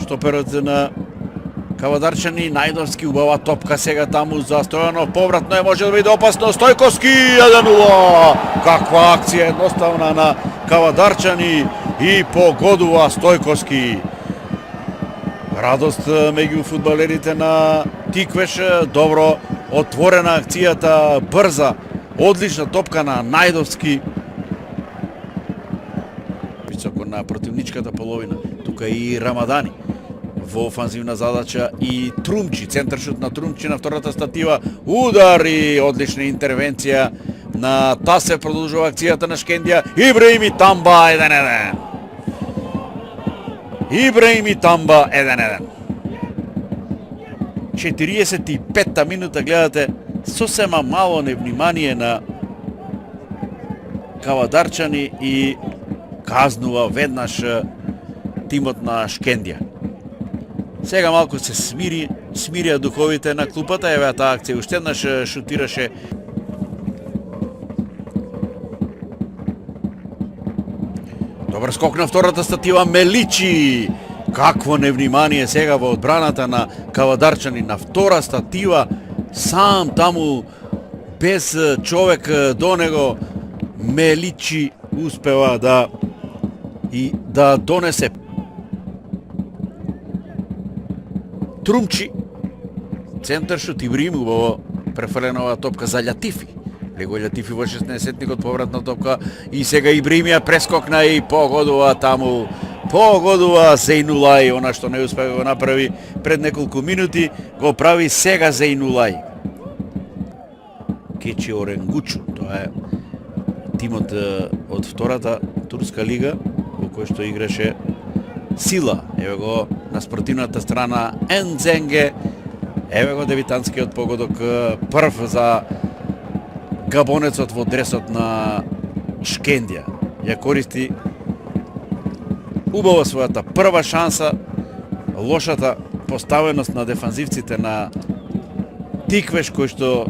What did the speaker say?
шстоперот на Кавадарчани. Најдовски, убава топка сега таму за Стојанов, повратно е, може да биде опасно. Стојковски 1-0. Каква акција едноставна на Кавадарчани и погодува Стојковски. Радост меѓу фудбалерите на Тиквеш. Добро отворена акцијата, брза, одлична топка на Најдовски. Високо на противничката половина. Тука и Рамадани во офанзивна задача и Трумчи, центаршут на Трумчи на втората статива. Удар и одлична интервенција на Тасе. Продолжува акцијата на Шкендија. Ибраими Тамба 1-1. Ибраими Тамба 1-1. 45-та минута гледате сосема мало невнимание на Кавадарчани и казнува веднаш тимот на Шкендија. Сега малку се смирија духовите на клупата. Еве таа акција уште еднаш шутираше. Добар скок на втората статива, Меличи. Какво невнимание сега во одбраната на Кавадарчани на втора статива, сам таму без човек до него. Меличи успева да донесе. Трумчи, центаршут, Ибраим, убаво префрлена оваа топка за Лјатифи. Лего Лјатифи во 16-тникот, повратна топка и сега Ибраим ја прескокна и погодува таму. Погодува Зејнулај, она што не успеа го направи пред неколку минути, го прави сега Зејнулај. Кечи Оренгучу, тоа е тимот од втората турска лига во кој што играше Сила. Еве го на спротивната страна Ензенге. Еве го дебитантскиот погодок, прв за габонецот во дресот на Шкендија. Ја користи убаво својата прва шанса. Лошата поставеност на дефанзивците на Тиквеш, кои што